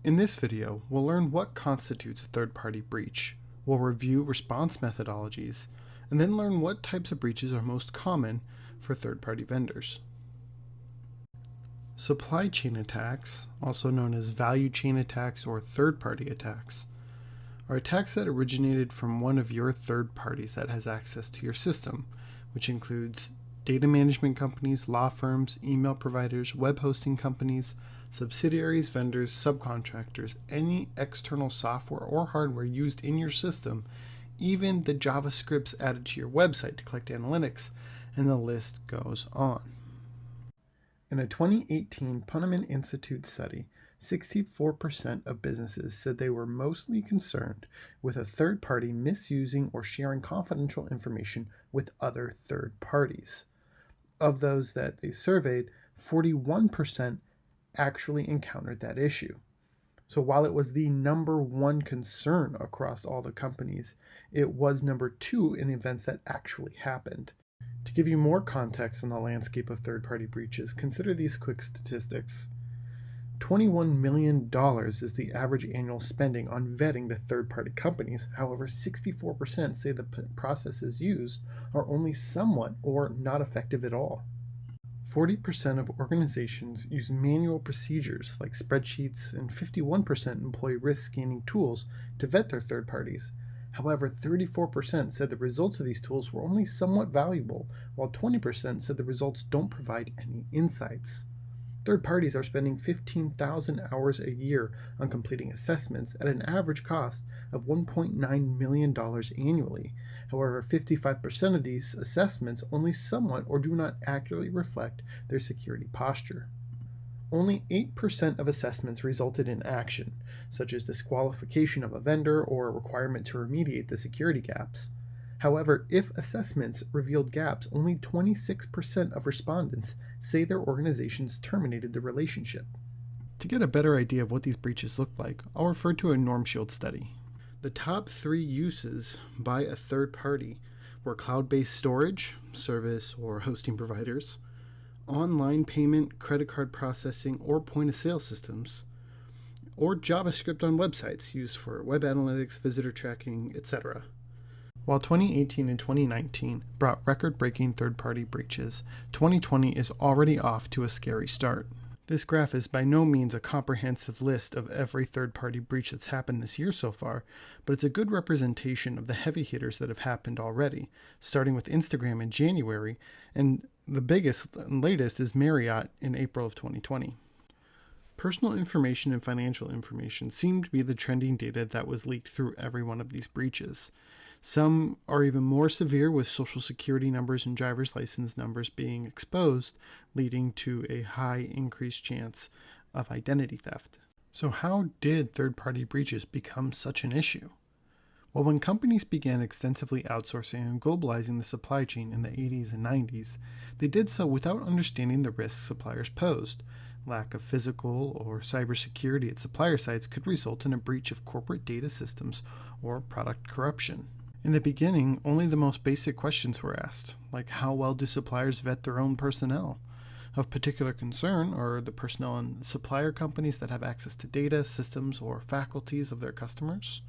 In this video, we'll learn what constitutes a third-party breach. We'll review response methodologies, and then learn what types of breaches are most common for third-party vendors. Supply chain attacks, also known as value chain attacks or third-party attacks, are attacks that originated from one of your third parties that has access to your system, which includes data management companies, law firms, email providers, web hosting companies, subsidiaries, vendors, subcontractors, any external software or hardware used in your system, even the JavaScripts added to your website to collect analytics, and the list goes on. In a 2018 Punnam Institute study, 64% of businesses said they were mostly concerned with a third party misusing or sharing confidential information with other third parties. Of those that they surveyed, 41% actually encountered that issue. So while it was the number one concern across all the companies, it was number two in events that actually happened. To give you more context on the landscape of third-party breaches, consider these quick statistics. $21 million is the average annual spending on vetting the third-party companies. However, 64% say the processes used are only somewhat or not effective at all. 40% of organizations use manual procedures like spreadsheets, and 51% employ risk scanning tools to vet their third parties. However, 34% said the results of these tools were only somewhat valuable, while 20% said the results don't provide any insights. Third parties are spending 15,000 hours a year on completing assessments at an average cost of $1.9 million annually. However, 55% of these assessments only somewhat or do not accurately reflect their security posture. Only 8% of assessments resulted in action, such as disqualification of a vendor or a requirement to remediate the security gaps. However, if assessments revealed gaps, only 26% of respondents say their organizations terminated the relationship. To get a better idea of what these breaches look like, I'll refer to a Norm Shield study. The top 3 uses by a third party were cloud-based storage, service or hosting providers, online payment, credit card processing, or point-of-sale systems, or JavaScript on websites used for web analytics, visitor tracking, etc. While 2018 and 2019 brought record-breaking third-party breaches, 2020 is already off to a scary start. This graph is by no means a comprehensive list of every third-party breach that's happened this year so far, but it's a good representation of the heavy hitters that have happened already, starting with Instagram in January, and the biggest and latest is Marriott in April of 2020. Personal information and financial information seem to be the trending data that was leaked through every one of these breaches. Some are even more severe, with social security numbers and driver's license numbers being exposed, leading to a high increased chance of identity theft. So how did third-party breaches become such an issue? Well, when companies began extensively outsourcing and globalizing the supply chain in the 80s and 90s, they did so without understanding the risks suppliers posed. Lack of physical or cybersecurity at supplier sites could result in a breach of corporate data systems or product corruption. In the beginning, only the most basic questions were asked, like how well do suppliers vet their own personnel? Of particular concern are the personnel in supplier companies that have access to data, systems, or faculties of their customers.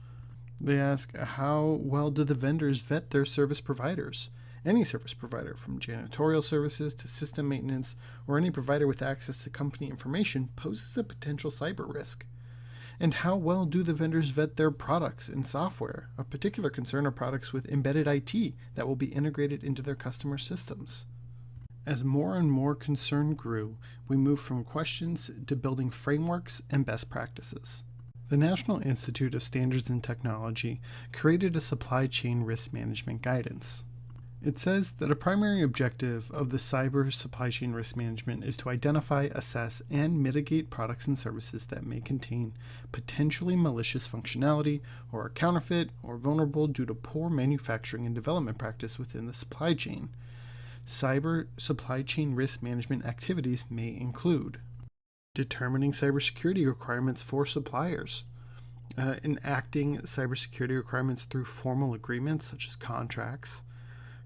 They ask how well do the vendors vet their service providers? Any service provider, from janitorial services to system maintenance, or any provider with access to company information, poses a potential cyber risk. And how well do the vendors vet their products and software? Of particular concern are products with embedded IT that will be integrated into their customer systems. As more and more concern grew, we moved from questions to building frameworks and best practices. The National Institute of Standards and Technology created a supply chain risk management guidance. It says that a primary objective of the cyber supply chain risk management is to identify, assess, and mitigate products and services that may contain potentially malicious functionality or are counterfeit or vulnerable due to poor manufacturing and development practice within the supply chain. Cyber supply chain risk management activities may include determining cybersecurity requirements for suppliers, enacting cybersecurity requirements through formal agreements such as contracts,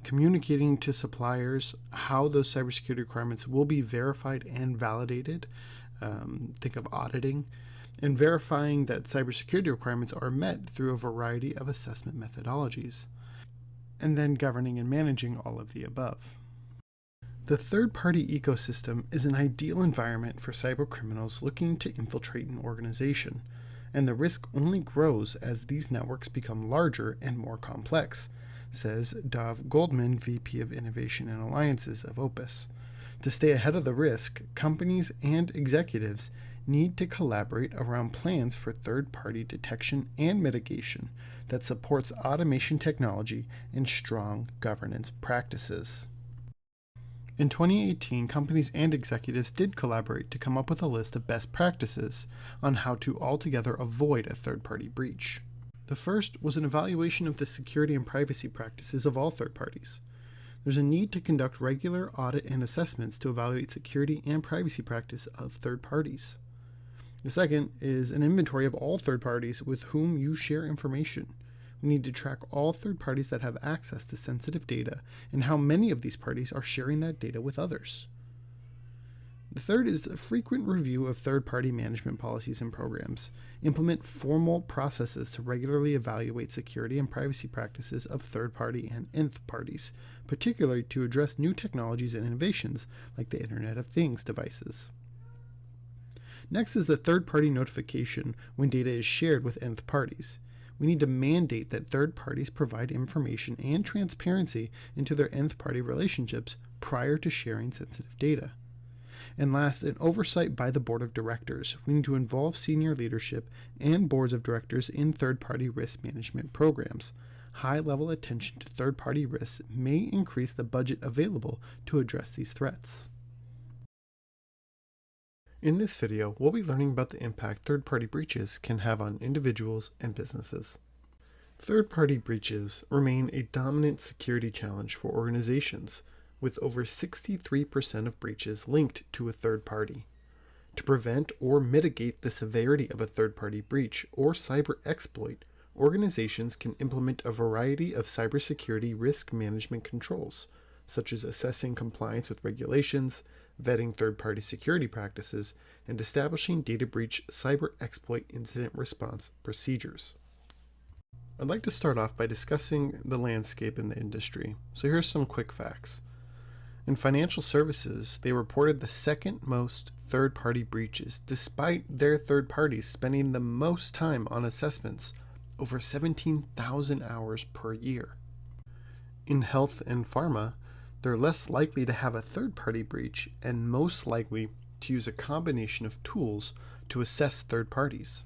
communicating to suppliers how those cybersecurity requirements will be verified and validated. Think of auditing. and verifying that cybersecurity requirements are met through a variety of assessment methodologies, and then governing and managing all of the above. The third-party ecosystem is an ideal environment for cybercriminals looking to infiltrate an organization, and the risk only grows as these networks become larger and more complex, says Dov Goldman, VP of Innovation and Alliances of Opus. To stay ahead of the risk, companies and executives need to collaborate around plans for third-party detection and mitigation that supports automation technology and strong governance practices. In 2018, companies and executives did collaborate to come up with a list of best practices on how to altogether avoid a third-party breach. The first was an evaluation of the security and privacy practices of all third parties. There's a need to conduct regular audit and assessments to evaluate security and privacy practice of third parties. The second is an inventory of all third parties with whom you share information. We need to track all third parties that have access to sensitive data and how many of these parties are sharing that data with others. The third is a frequent review of third-party management policies and programs. Implement formal processes to regularly evaluate security and privacy practices of third-party and nth parties, particularly to address new technologies and innovations like the Internet of Things devices. Next is the third-party notification when data is shared with nth parties. We need to mandate that third parties provide information and transparency into their nth party relationships prior to sharing sensitive data. And last, an oversight by the board of directors. We need to involve senior leadership and boards of directors in third-party risk management programs. High-level attention to third-party risks may increase the budget available to address these threats. In this video, we'll be learning about the impact third-party breaches can have on individuals and businesses. Third-party breaches remain a dominant security challenge for organizations, with over 63% of breaches linked to a third party. To prevent or mitigate the severity of a third-party breach or cyber exploit, organizations can implement a variety of cybersecurity risk management controls, such as assessing compliance with regulations, vetting third-party security practices, and establishing data breach cyber exploit incident response procedures. I'd like to start off by discussing the landscape in the industry. So here's some quick facts. In financial services, they reported the second most third-party breaches, despite their third parties spending the most time on assessments, over 17,000 hours per year. In health and pharma, they're less likely to have a third-party breach and most likely to use a combination of tools to assess third parties.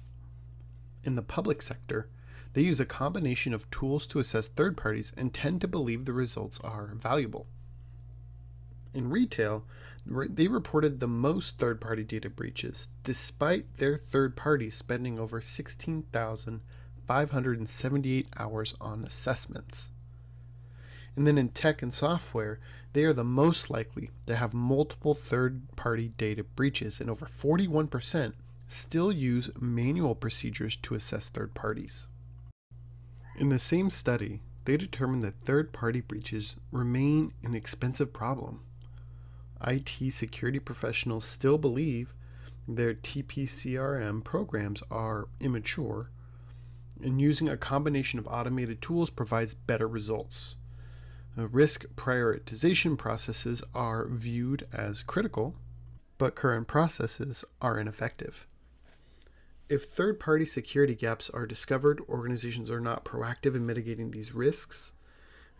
In the public sector, they use a combination of tools to assess third parties and tend to believe the results are valuable. In retail, they reported the most third-party data breaches, despite their third parties spending over 16,578 hours on assessments. And then in tech and software, they are the most likely to have multiple third-party data breaches, and over 41% still use manual procedures to assess third parties. In the same study, they determined that third-party breaches remain an expensive problem. IT security professionals still believe their TPCRM programs are immature, and using a combination of automated tools provides better results. Risk prioritization processes are viewed as critical, but current processes are ineffective. If third-party security gaps are discovered, organizations are not proactive in mitigating these risks.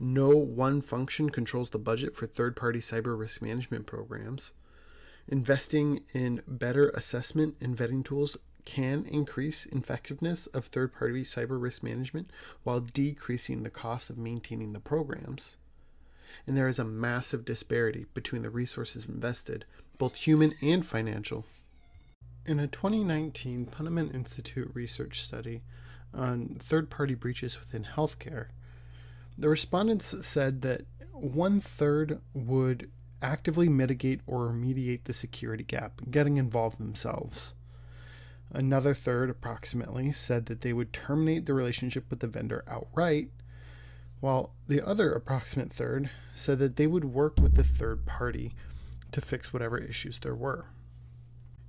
No one function controls the budget for third-party cyber risk management programs. Investing in better assessment and vetting tools can increase effectiveness of third-party cyber risk management while decreasing the cost of maintaining the programs. And there is a massive disparity between the resources invested, both human and financial. In a 2019 Punnett Institute research study on third-party breaches within healthcare, the respondents said that 1/3 would actively mitigate or remediate the security gap, getting involved themselves. Another third, approximately, said that they would terminate the relationship with the vendor outright, while the other approximate third said that they would work with the third party to fix whatever issues there were.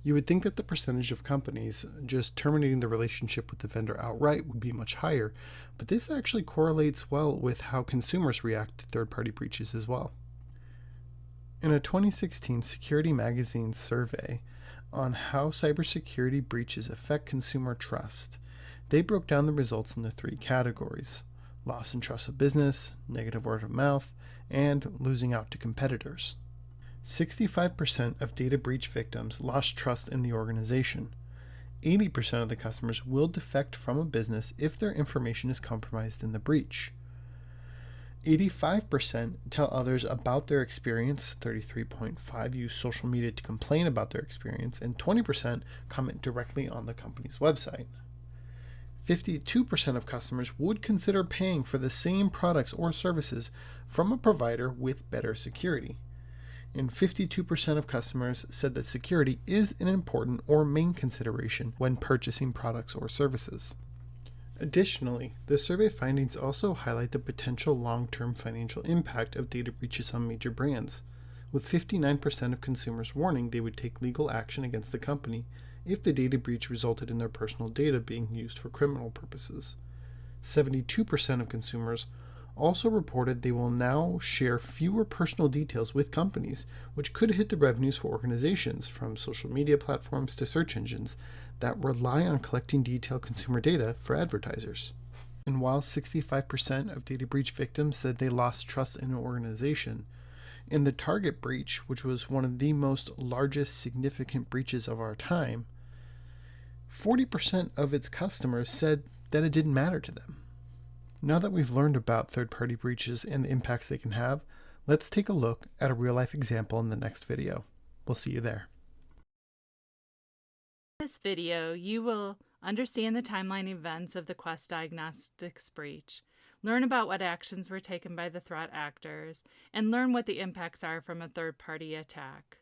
You would think that the percentage of companies just terminating the relationship with the vendor outright would be much higher, but this actually correlates well with how consumers react to third-party breaches as well. In a 2016 Security Magazine survey on how cybersecurity breaches affect consumer trust, they broke down the results into 3 categories: loss in trust of business, negative word of mouth, and losing out to competitors. 65% of data breach victims lost trust in the organization. 80% of the customers will defect from a business if their information is compromised in the breach. 85% tell others about their experience, 33.5% use social media to complain about their experience, and 20% comment directly on the company's website. 52% of customers would consider paying for the same products or services from a provider with better security. And 52% of customers said that security is an important or main consideration when purchasing products or services. Additionally, the survey findings also highlight the potential long-term financial impact of data breaches on major brands, with 59% of consumers warning they would take legal action against the company if the data breach resulted in their personal data being used for criminal purposes. 72% of consumers also reported they will now share fewer personal details with companies, which could hit the revenues for organizations, from social media platforms to search engines, that rely on collecting detailed consumer data for advertisers. And while 65% of data breach victims said they lost trust in an organization, in the Target breach, which was one of the most largest significant breaches of our time, 40% of its customers said that it didn't matter to them. Now that we've learned about third-party breaches and the impacts they can have, let's take a look at a real-life example in the next video. We'll see you there. In this video, you will understand the timeline events of the Quest Diagnostics breach, learn about what actions were taken by the threat actors, and learn what the impacts are from a third-party attack.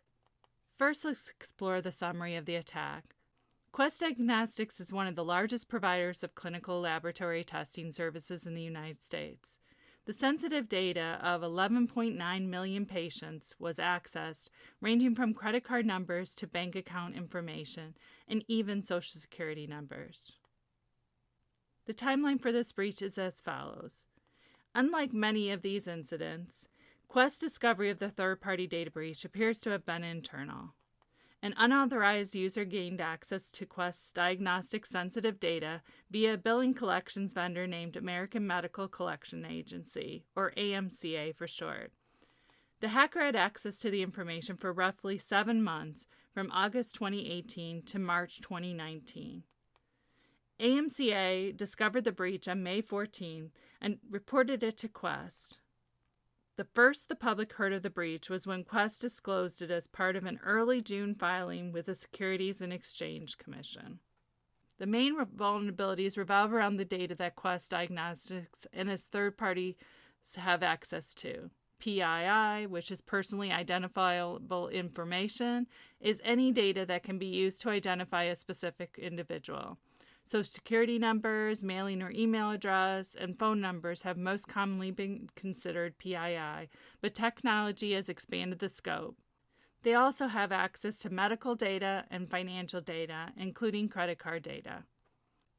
First, let's explore the summary of the attack. Quest Diagnostics is one of the largest providers of clinical laboratory testing services in the United States. The sensitive data of 11.9 million patients was accessed, ranging from credit card numbers to bank account information, and even Social Security numbers. The timeline for this breach is as follows. Unlike many of these incidents, Quest's discovery of the third-party data breach appears to have been internal. An unauthorized user gained access to Quest's Diagnostics sensitive data via a billing collections vendor named American Medical Collection Agency, or AMCA for short. The hacker had access to the information for roughly 7 months, from August 2018 to March 2019. AMCA discovered the breach on May 14 and reported it to Quest. The first the public heard of the breach was when Quest disclosed it as part of an early June filing with the Securities and Exchange Commission. The main vulnerabilities revolve around the data that Quest Diagnostics and its third parties have access to. PII, which is personally identifiable information, is any data that can be used to identify a specific individual. Social Security numbers, mailing or email address, and phone numbers have most commonly been considered PII, but technology has expanded the scope. They also have access to medical data and financial data, including credit card data.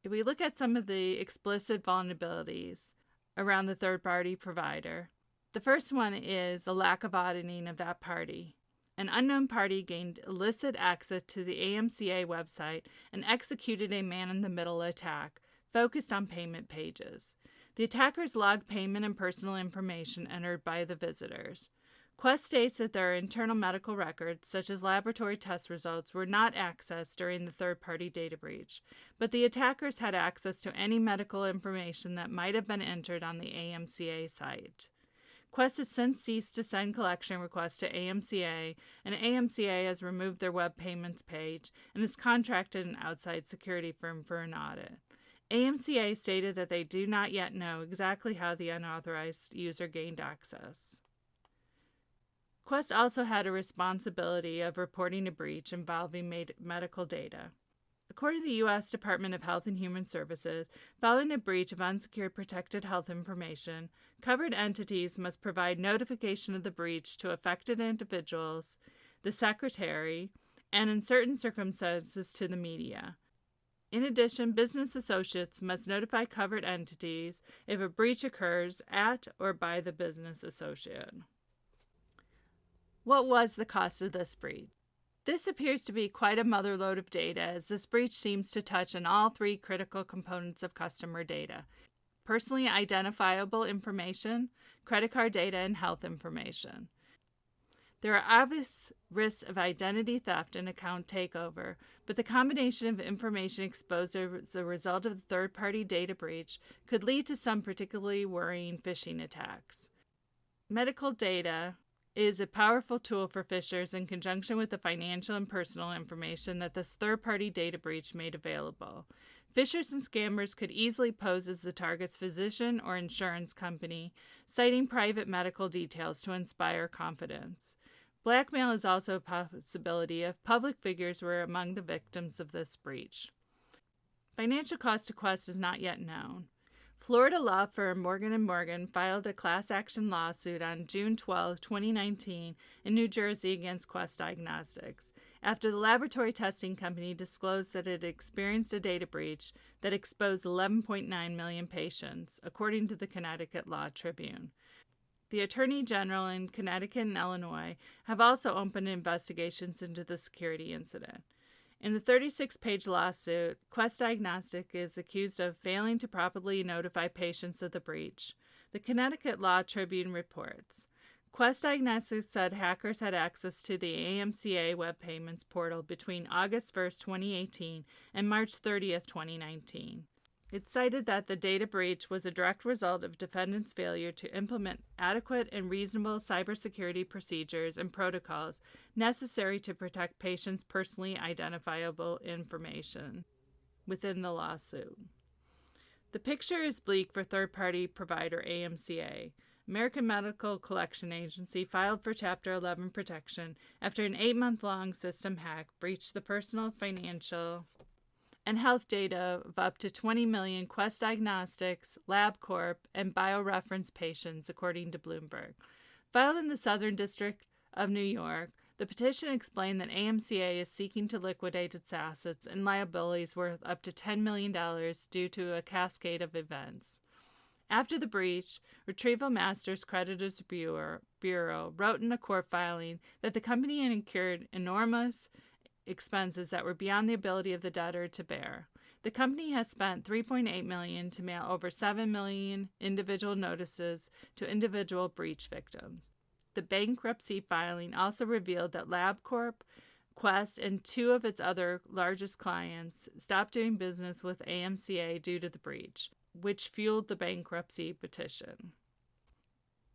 If we look at some of the explicit vulnerabilities around the third-party provider, the first one is a lack of auditing of that party. An unknown party gained illicit access to the AMCA website and executed a man-in-the-middle attack focused on payment pages. The attackers logged payment and personal information entered by the visitors. Quest states that their internal medical records, such as laboratory test results, were not accessed during the third-party data breach, but the attackers had access to any medical information that might have been entered on the AMCA site. Quest has since ceased to send collection requests to AMCA, and AMCA has removed their web payments page and has contracted an outside security firm for an audit. AMCA stated that they do not yet know exactly how the unauthorized user gained access. Quest also had a responsibility of reporting a breach involving medical data. According to the U.S. Department of Health and Human Services, following a breach of unsecured protected health information, covered entities must provide notification of the breach to affected individuals, the secretary, and in certain circumstances to the media. In addition, business associates must notify covered entities if a breach occurs at or by the business associate. What was the cost of this breach? This appears to be quite a motherlode of data, as this breach seems to touch on all three critical components of customer data: personally identifiable information, credit card data, and health information. There are obvious risks of identity theft and account takeover, but the combination of information exposed as a result of the third-party data breach could lead to some particularly worrying phishing attacks. Medical data is a powerful tool for phishers in conjunction with the financial and personal information that this third-party data breach made available. Phishers and scammers could easily pose as the target's physician or insurance company, citing private medical details to inspire confidence. Blackmail is also a possibility if public figures were among the victims of this breach. Financial cost to Quest is not yet known. Florida law firm Morgan & Morgan filed a class action lawsuit on June 12, 2019 in New Jersey against Quest Diagnostics after the laboratory testing company disclosed that it experienced a data breach that exposed 11.9 million patients, according to the Connecticut Law Tribune. The Attorney General in Connecticut and Illinois have also opened investigations into the security incident. In the 36-page lawsuit, Quest Diagnostics is accused of failing to properly notify patients of the breach. The Connecticut Law Tribune reports, Quest Diagnostics said hackers had access to the AMCA web payments portal between August 1, 2018 and March 30, 2019. It cited that the data breach was a direct result of defendants' failure to implement adequate and reasonable cybersecurity procedures and protocols necessary to protect patients' personally identifiable information within the lawsuit. The picture is bleak for third-party provider AMCA. American Medical Collection Agency filed for Chapter 11 protection after an 8-month-long system hack breached the personal, financial, and health data of up to 20 million Quest Diagnostics, LabCorp, and BioReference patients, according to Bloomberg. Filed in the Southern District of New York, the petition explained that AMCA is seeking to liquidate its assets and liabilities worth up to $10 million due to a cascade of events. After the breach, Retrieval Masters Creditors Bureau wrote in a court filing that the company had incurred enormous expenses that were beyond the ability of the debtor to bear. The company has spent $3.8 million to mail over 7 million individual notices to individual breach victims. The bankruptcy filing also revealed that LabCorp, Quest, and 2 of its other largest clients stopped doing business with AMCA due to the breach, which fueled the bankruptcy petition.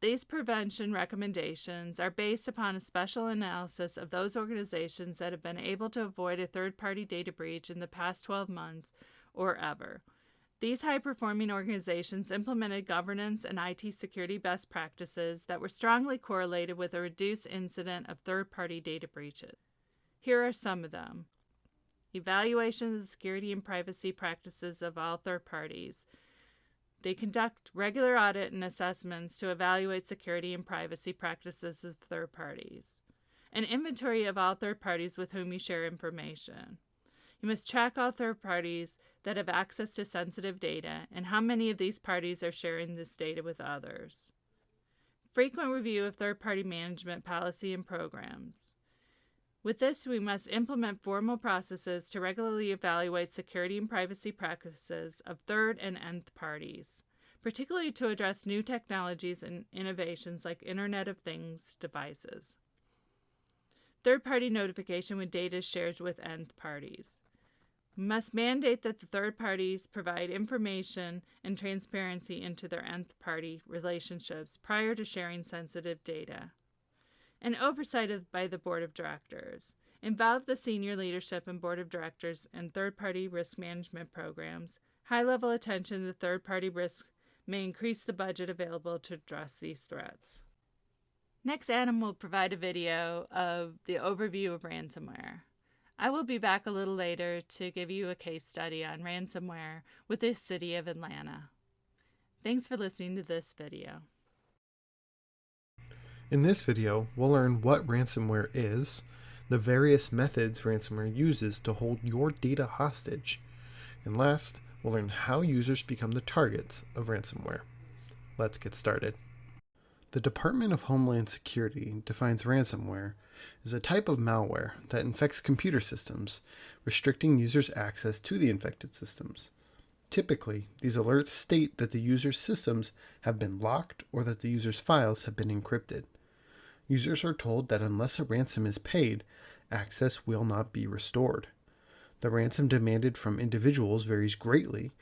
These prevention recommendations are based upon a special analysis of those organizations that have been able to avoid a third-party data breach in the past 12 months or ever. These high-performing organizations implemented governance and IT security best practices that were strongly correlated with a reduced incident of third-party data breaches. Here are some of them. Evaluation of the security and privacy practices of all third parties. They conduct regular audit and assessments to evaluate security and privacy practices of third parties. An inventory of all third parties with whom you share information. You must track all third parties that have access to sensitive data and how many of these parties are sharing this data with others. Frequent review of third-party management policy and programs. With this, we must implement formal processes to regularly evaluate security and privacy practices of third and nth parties, particularly to address new technologies and innovations like Internet of Things devices. Third-party notification when data is shared with nth parties. We must mandate that the third parties provide information and transparency into their nth party relationships prior to sharing sensitive data. And oversight by the Board of Directors. Involve the senior leadership and Board of Directors in third-party risk management programs. High-level attention to third-party risk may increase the budget available to address these threats. Next, Adam will provide a video of the overview of ransomware. I will be back a little later to give you a case study on ransomware with the city of Atlanta. Thanks for listening to this video. In this video, we'll learn what ransomware is, the various methods ransomware uses to hold your data hostage. And last, we'll learn how users become the targets of ransomware. Let's get started. The Department of Homeland Security defines ransomware as a type of malware that infects computer systems, restricting users' access to the infected systems. Typically, these alerts state that the user's systems have been locked or that the user's files have been encrypted. Users are told that unless a ransom is paid, access will not be restored. The ransom demanded from individuals varies greatly,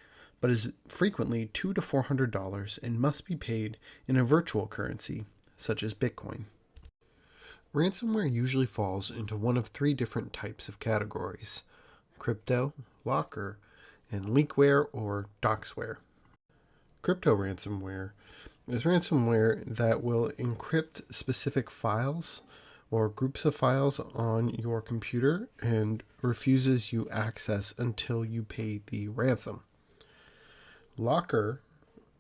but is frequently $200 to $400 and must be paid in a virtual currency, such as Bitcoin. Ransomware usually falls into one of three different types of categories: crypto, locker, and leakware or doxware. Crypto ransomware is ransomware that will encrypt specific files or groups of files on your computer and refuses you access until you pay the ransom. Locker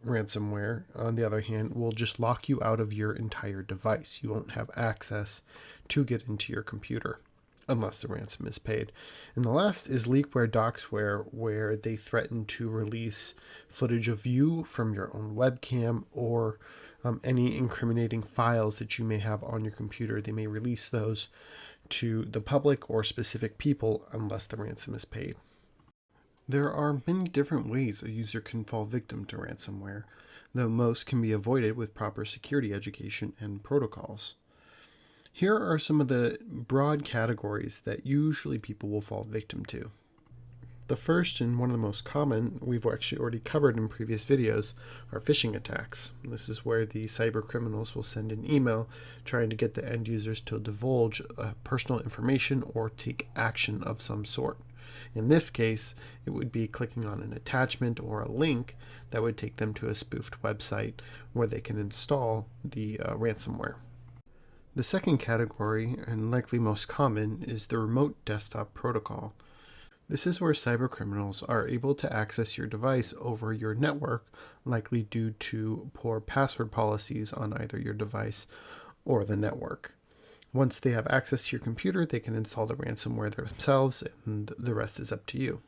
ransomware, on the other hand, will just lock you out of your entire device. You won't have access to get into your computer unless the ransom is paid. And the last is leakware doxware, where they threaten to release footage of you from your own webcam or any incriminating files that you may have on your computer. They may release those to the public or specific people unless the ransom is paid. There are many different ways a user can fall victim to ransomware, though most can be avoided with proper security education and protocols. Here are some of the broad categories that usually people will fall victim to. The first, and one of the most common, we've actually already covered in previous videos, are phishing attacks. This is where the cyber criminals will send an email trying to get the end users to divulge personal information or take action of some sort. In this case, it would be clicking on an attachment or a link that would take them to a spoofed website where they can install the ransomware. The second category, and likely most common, is the remote desktop protocol. This is where cybercriminals are able to access your device over your network, likely due to poor password policies on either your device or the network. Once they have access to your computer, they can install the ransomware themselves, and the rest is up to you.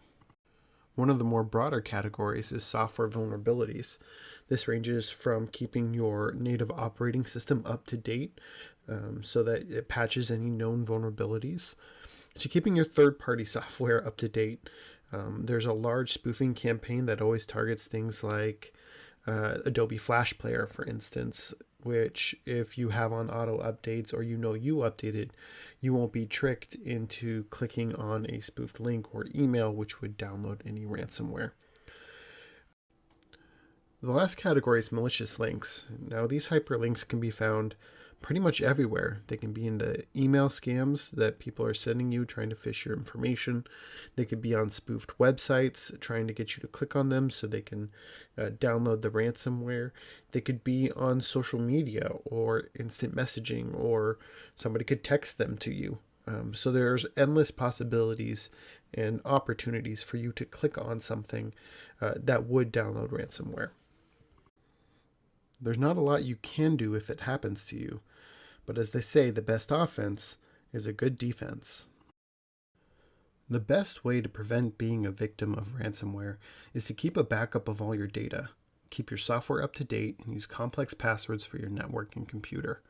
One of the more broader categories is software vulnerabilities. This ranges from keeping your native operating system up to date so that it patches any known vulnerabilities, to keeping your third-party software up to date. There's a large spoofing campaign that always targets things like Adobe Flash Player, for instance, which if you have on auto updates or you updated, you won't be tricked into clicking on a spoofed link or email which would download any ransomware. The last category is malicious links. Now, these hyperlinks can be found pretty much everywhere. They can be in the email scams that people are sending you trying to phish your information. They could be on spoofed websites trying to get you to click on them so they can download the ransomware. They could be on social media or instant messaging, or somebody could text them to you. So there's endless possibilities and opportunities for you to click on something that would download ransomware. There's not a lot you can do if it happens to you, but as they say, the best offense is a good defense. The best way to prevent being a victim of ransomware is to keep a backup of all your data. Keep your software up to date and use complex passwords for your network and computer.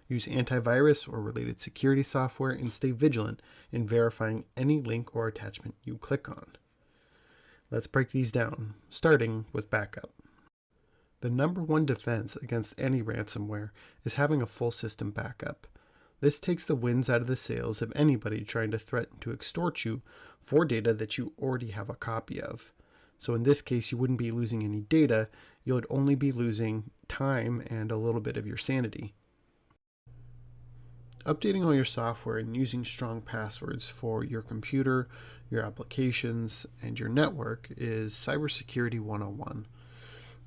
Use antivirus or related security software and stay vigilant in verifying any link or attachment you click on. Let's break these down, starting with backup. The number one defense against any ransomware is having a full system backup. This takes the winds out of the sails of anybody trying to threaten to extort you for data that you already have a copy of. So in this case, you wouldn't be losing any data, you would only be losing time and a little bit of your sanity. Updating all your software and using strong passwords for your computer, your applications, and your network is Cybersecurity 101.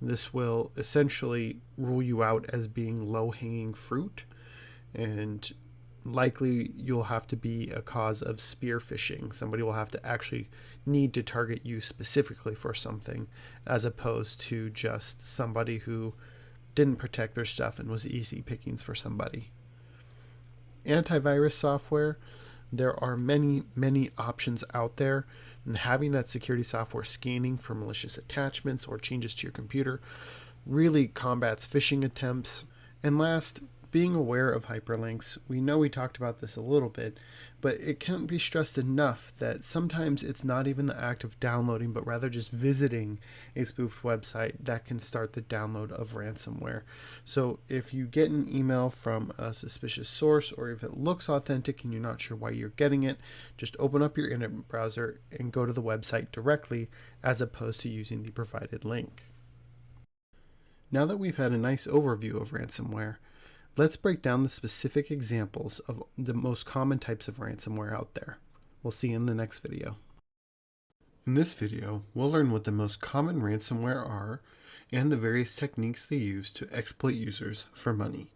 This will essentially rule you out as being low-hanging fruit, and likely you'll have to be a cause of spear phishing. Somebody will have to actually need to target you specifically for something, as opposed to just somebody who didn't protect their stuff and was easy pickings for somebody. Antivirus software There are many options out there, and having that security software scanning for malicious attachments or changes to your computer really combats phishing attempts. And last, being aware of hyperlinks. We know we talked about this a little bit, but it can't be stressed enough that sometimes it's not even the act of downloading, but rather just visiting a spoofed website that can start the download of ransomware. So if you get an email from a suspicious source, or if it looks authentic and you're not sure why you're getting it, just open up your internet browser and go to the website directly, as opposed to using the provided link. Now that we've had a nice overview of ransomware, let's break down the specific examples of the most common types of ransomware out there. We'll see you in the next video. In this video, we'll learn what the most common ransomware are and the various techniques they use to exploit users for money.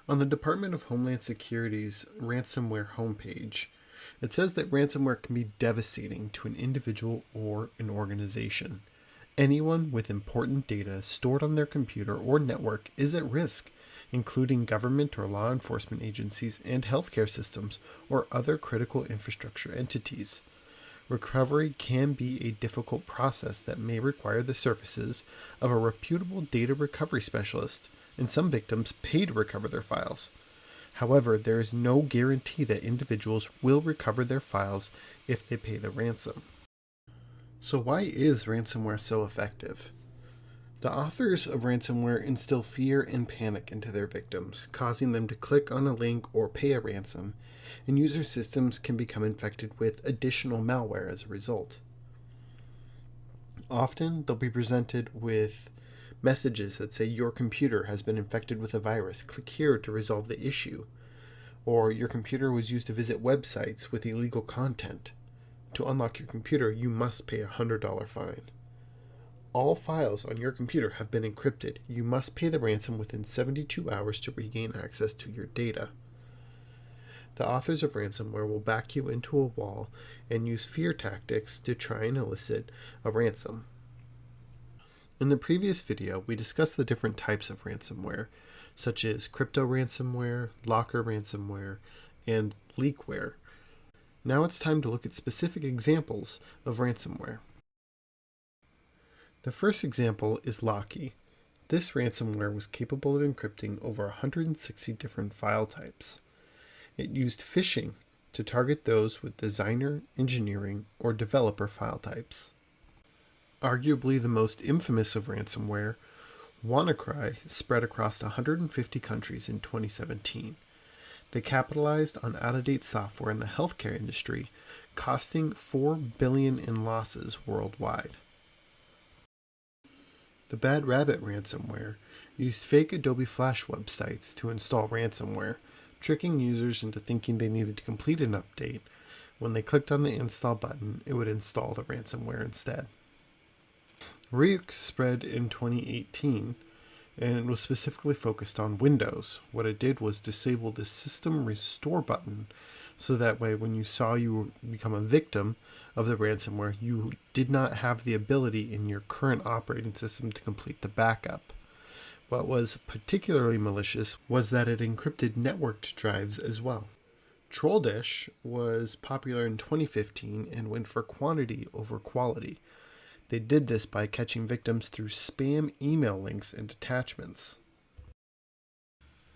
On the Department of Homeland Security's ransomware homepage, it says that ransomware can be devastating to an individual or an organization. Anyone with important data stored on their computer or network is at risk, including government or law enforcement agencies and healthcare systems or other critical infrastructure entities. Recovery can be a difficult process that may require the services of a reputable data recovery specialist, and some victims pay to recover their files. However, there is no guarantee that individuals will recover their files if they pay the ransom. So why is ransomware so effective? The authors of ransomware instill fear and panic into their victims, causing them to click on a link or pay a ransom, and user systems can become infected with additional malware as a result. Often, they'll be presented with messages that say your computer has been infected with a virus. Click here to resolve the issue. Or your computer was used to visit websites with illegal content. To unlock your computer, you must pay a $100 fine. All files on your computer have been encrypted. You must pay the ransom within 72 hours to regain access to your data. The authors of ransomware will back you into a wall and use fear tactics to try and elicit a ransom. In the previous video, we discussed the different types of ransomware, such as crypto ransomware, locker ransomware, and leakware. Now it's time to look at specific examples of ransomware. The first example is Locky. This ransomware was capable of encrypting over 160 different file types. It used phishing to target those with designer, engineering, or developer file types. Arguably the most infamous of ransomware, WannaCry spread across 150 countries in 2017. They capitalized on out-of-date software in the healthcare industry, costing $4 billion in losses worldwide. The Bad Rabbit ransomware used fake Adobe Flash websites to install ransomware, tricking users into thinking they needed to complete an update. When they clicked on the install button, it would install the ransomware instead. Ryuk spread in 2018 and was specifically focused on Windows. What it did was disable the system restore button, so that way when you saw you become a victim of the ransomware, you did not have the ability in your current operating system to complete the backup. What was particularly malicious was that it encrypted networked drives as well. Trolldish was popular in 2015 and went for quantity over quality. They did this by catching victims through spam email links and attachments.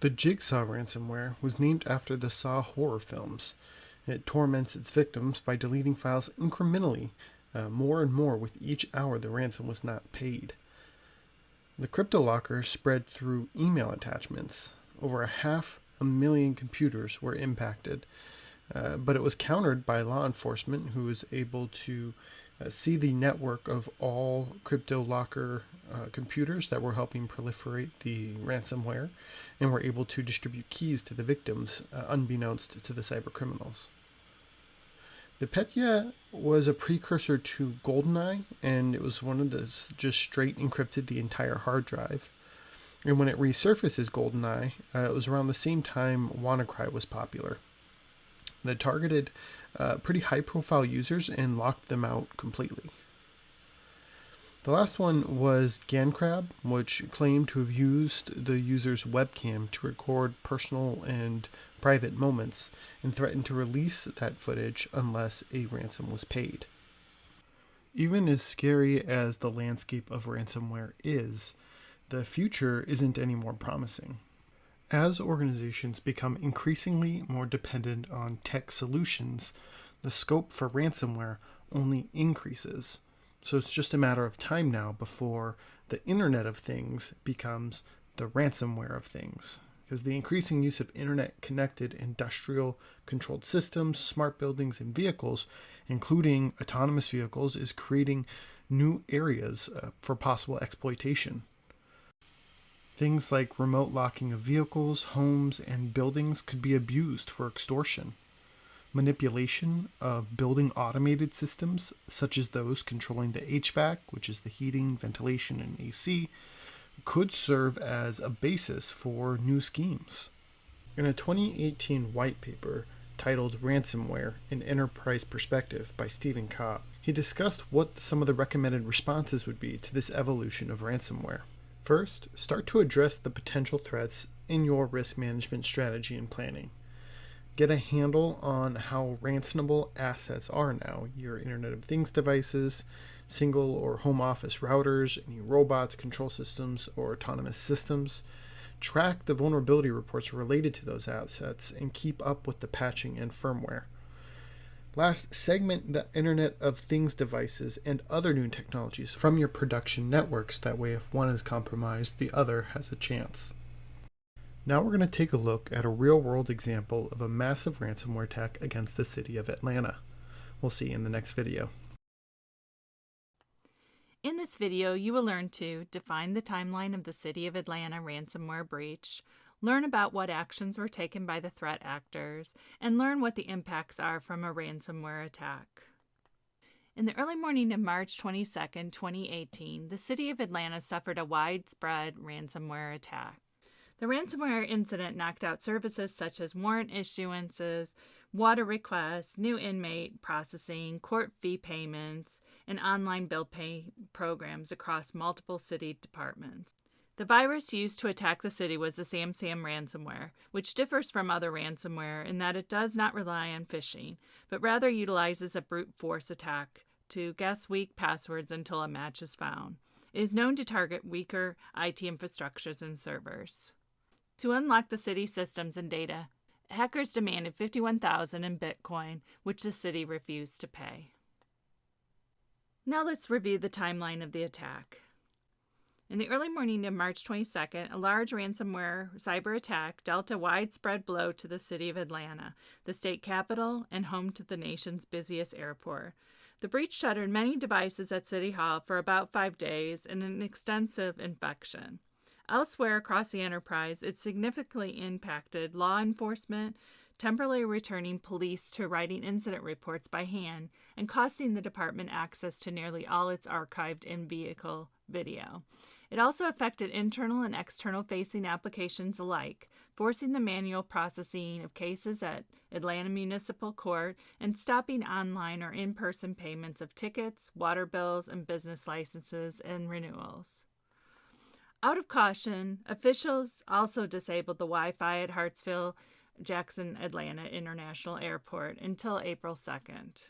The Jigsaw ransomware was named after the Saw horror films. It torments its victims by deleting files incrementally, more and more with each hour the ransom was not paid. The CryptoLocker spread through email attachments. Over 500,000 computers were impacted, but it was countered by law enforcement, who was able to see the network of all CryptoLocker computers that were helping proliferate the ransomware, and were able to distribute keys to the victims, unbeknownst to the cyber criminals. The Petya was a precursor to GoldenEye, and it was one of the just straight encrypted the entire hard drive. And when it resurfaced as GoldenEye, it was around the same time WannaCry was popular. That targeted pretty high-profile users and locked them out completely. The last one was GanCrab, which claimed to have used the user's webcam to record personal and private moments and threatened to release that footage unless a ransom was paid. Even as scary as the landscape of ransomware is, the future isn't any more promising. As organizations become increasingly more dependent on tech solutions, the scope for ransomware only increases. So it's just a matter of time now before the Internet of Things becomes the ransomware of things. Because the increasing use of internet-connected industrial controlled systems, smart buildings, and vehicles, including autonomous vehicles, is creating new areas for possible exploitation. Things like remote locking of vehicles, homes, and buildings could be abused for extortion. Manipulation of building automated systems, such as those controlling the HVAC, which is the heating, ventilation, and AC, could serve as a basis for new schemes. In a 2018 white paper titled Ransomware: An Enterprise Perspective by Stephen Cobb, he discussed what some of the recommended responses would be to this evolution of ransomware. First, start to address the potential threats in your risk management strategy and planning. Get a handle on how ransomable assets are now, your Internet of Things devices, single or home office routers, any robots, control systems, or autonomous systems. Track the vulnerability reports related to those assets and keep up with the patching and firmware. Last, segment the Internet of Things devices and other new technologies from your production networks. That way, if one is compromised, the other has a chance. Now we're going to take a look at a real-world example of a massive ransomware attack against the city of Atlanta. We'll see you in the next video. In this video, you will learn to define the timeline of the City of Atlanta ransomware breach, learn about what actions were taken by the threat actors, and learn what the impacts are from a ransomware attack. In the early morning of March 22, 2018, the City of Atlanta suffered a widespread ransomware attack. The ransomware incident knocked out services such as warrant issuances, water requests, new inmate processing, court fee payments, and online bill pay programs across multiple city departments. The virus used to attack the city was the SamSam ransomware, which differs from other ransomware in that it does not rely on phishing, but rather utilizes a brute force attack to guess weak passwords until a match is found. It is known to target weaker IT infrastructures and servers. To unlock the city's systems and data, hackers demanded $51,000 in Bitcoin, which the city refused to pay. Now let's review the timeline of the attack. In the early morning of March 22nd, a large ransomware cyber attack dealt a widespread blow to the city of Atlanta, the state capital and home to the nation's busiest airport. The breach shuttered many devices at City Hall for about 5 days and an extensive infection. Elsewhere across the enterprise, it significantly impacted law enforcement, temporarily returning police to writing incident reports by hand and costing the department access to nearly all its archived in-vehicle video. It also affected internal and external-facing applications alike, forcing the manual processing of cases at Atlanta Municipal Court and stopping online or in-person payments of tickets, water bills, and business licenses and renewals. Out of caution, officials also disabled the Wi-Fi at Hartsfield-Jackson Atlanta International Airport until April 2nd.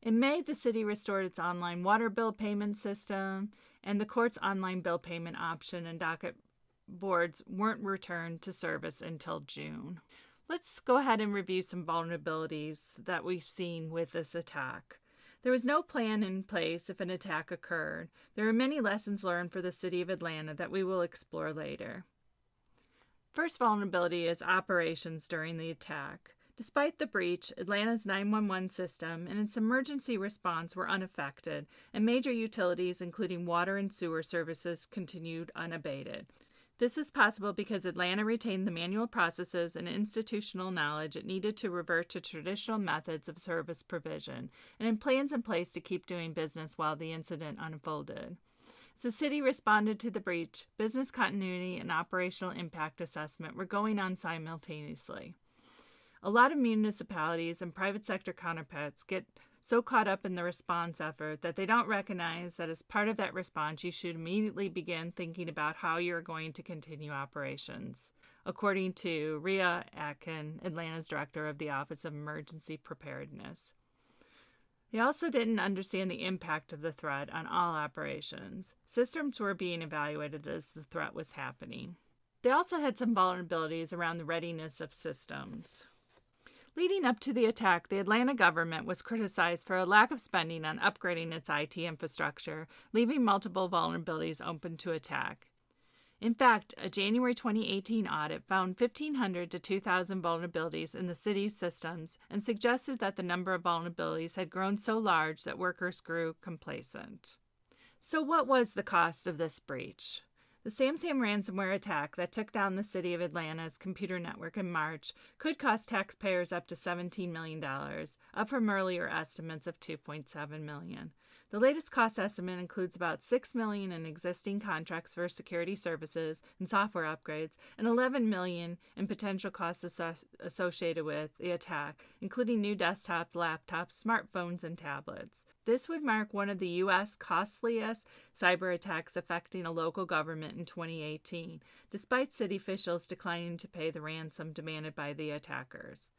In May, the city restored its online water bill payment system, and the court's online bill payment option and docket boards weren't returned to service until June. Let's go ahead and review some vulnerabilities that we've seen with this attack. There was no plan in place if an attack occurred. There are many lessons learned for the city of Atlanta that we will explore later. First vulnerability is operations during the attack. Despite the breach, Atlanta's 911 system and its emergency response were unaffected, and major utilities, including water and sewer services, continued unabated. This was possible because Atlanta retained the manual processes and institutional knowledge it needed to revert to traditional methods of service provision, and had plans in place to keep doing business while the incident unfolded. As the city responded to the breach, business continuity and operational impact assessment were going on simultaneously. A lot of municipalities and private sector counterparts get so caught up in the response effort that they don't recognize that as part of that response, you should immediately begin thinking about how you're going to continue operations, according to Rhea Atkin, Atlanta's director of the Office of Emergency Preparedness. They also didn't understand the impact of the threat on all operations. Systems were being evaluated as the threat was happening. They also had some vulnerabilities around the readiness of systems. Leading up to the attack, the Atlanta government was criticized for a lack of spending on upgrading its IT infrastructure, leaving multiple vulnerabilities open to attack. In fact, a January 2018 audit found 1,500 to 2,000 vulnerabilities in the city's systems and suggested that the number of vulnerabilities had grown so large that workers grew complacent. So what was the cost of this breach? The same ransomware attack that took down the city of Atlanta's computer network in March could cost taxpayers up to $17 million, up from earlier estimates of $2.7 million. The latest cost estimate includes about $6 million in existing contracts for security services and software upgrades, and $11 million in potential costs associated with the attack, including new desktops, laptops, smartphones, and tablets. This would mark one of the U.S. costliest cyber attacks affecting a local government in 2018, despite city officials declining to pay the ransom demanded by the attackers.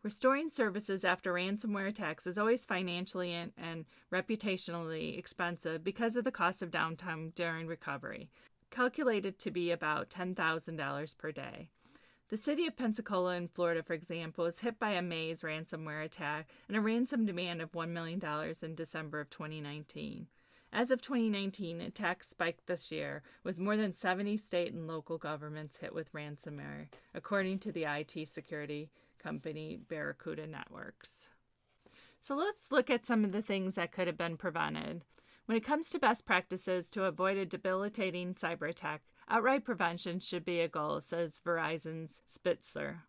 Restoring services after ransomware attacks is always financially and reputationally expensive because of the cost of downtime during recovery, calculated to be about $10,000 per day. The city of Pensacola in Florida, for example, was hit by a Maze ransomware attack and a ransom demand of $1 million in December of 2019. As of 2019, attacks spiked this year, with more than 70 state and local governments hit with ransomware, according to the IT security company Barracuda Networks. So let's look at some of the things that could have been prevented. When it comes to best practices to avoid a debilitating cyber attack, outright prevention should be a goal, says Verizon's Spitzer.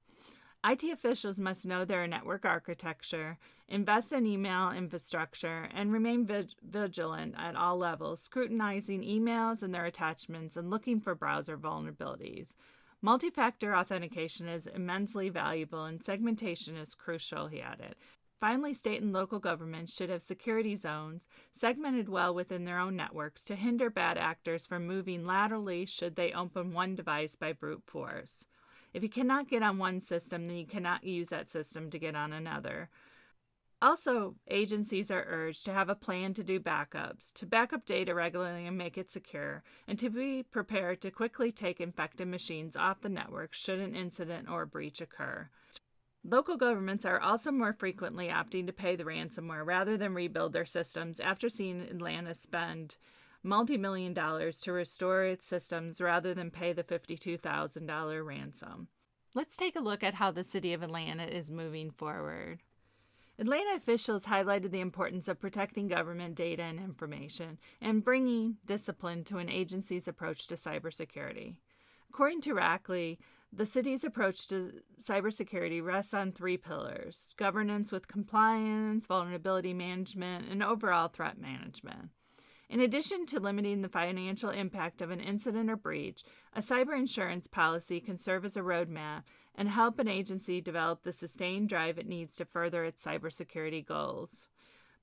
IT officials must know their network architecture, invest in email infrastructure, and remain vigilant at all levels, scrutinizing emails and their attachments and looking for browser vulnerabilities. Multi-factor authentication is immensely valuable and segmentation is crucial, he added. Finally, state and local governments should have security zones segmented well within their own networks to hinder bad actors from moving laterally should they open one device by brute force. If you cannot get on one system, then you cannot use that system to get on another. Also, agencies are urged to have a plan to do backups, to back up data regularly and make it secure, and to be prepared to quickly take infected machines off the network should an incident or breach occur. Local governments are also more frequently opting to pay the ransomware rather than rebuild their systems after seeing Atlanta spend multi-million dollars to restore its systems rather than pay the $52,000 ransom. Let's take a look at how the city of Atlanta is moving forward. Atlanta officials highlighted the importance of protecting government data and information and bringing discipline to an agency's approach to cybersecurity. According to Rackley, the city's approach to cybersecurity rests on three pillars: governance with compliance, vulnerability management, and overall threat management. In addition to limiting the financial impact of an incident or breach, a cyber insurance policy can serve as a roadmap and help an agency develop the sustained drive it needs to further its cybersecurity goals.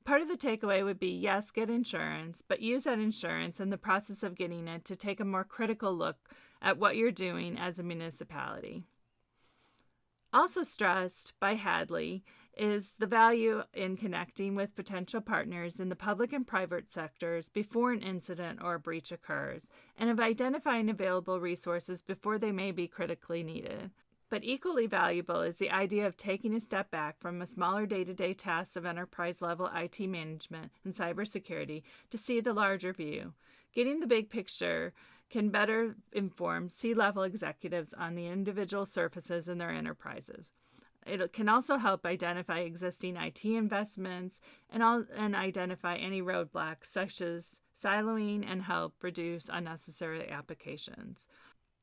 Part of the takeaway would be, yes, get insurance, but use that insurance in the process of getting it to take a more critical look at what you're doing as a municipality. Also stressed by Hadley is the value in connecting with potential partners in the public and private sectors before an incident or a breach occurs, and of identifying available resources before they may be critically needed. But equally valuable is the idea of taking a step back from a smaller day-to-day tasks of enterprise-level IT management and cybersecurity to see the larger view. Getting the big picture can better inform C-level executives on the individual services in their enterprises. It can also help identify existing IT investments and identify any roadblocks, such as siloing, and help reduce unnecessary applications.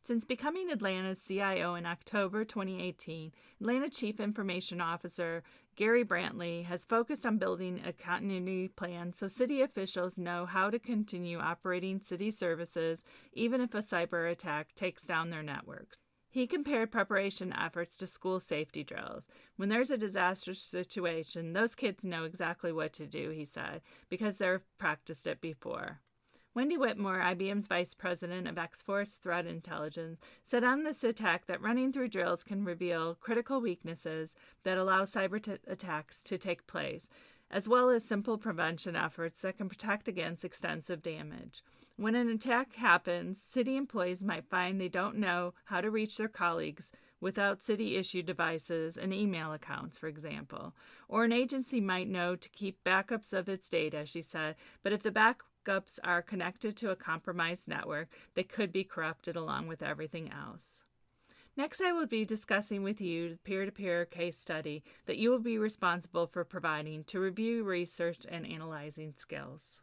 Since becoming Atlanta's CIO in October 2018, Atlanta Chief Information Officer Gary Brantley has focused on building a continuity plan so city officials know how to continue operating city services even if a cyber attack takes down their networks. He compared preparation efforts to school safety drills. When there's a disastrous situation, those kids know exactly what to do, he said, because they've practiced it before. Wendy Whitmore, IBM's vice president of X-Force Threat Intelligence, said on this attack that running through drills can reveal critical weaknesses that allow cyber attacks to take place, as well as simple prevention efforts that can protect against extensive damage. When an attack happens, city employees might find they don't know how to reach their colleagues without city-issued devices and email accounts, for example. Or an agency might know to keep backups of its data, she said, but if the backups are connected to a compromised network, they could be corrupted along with everything else. Next, I will be discussing with you the peer-to-peer case study that you will be responsible for providing to review research and analyzing skills.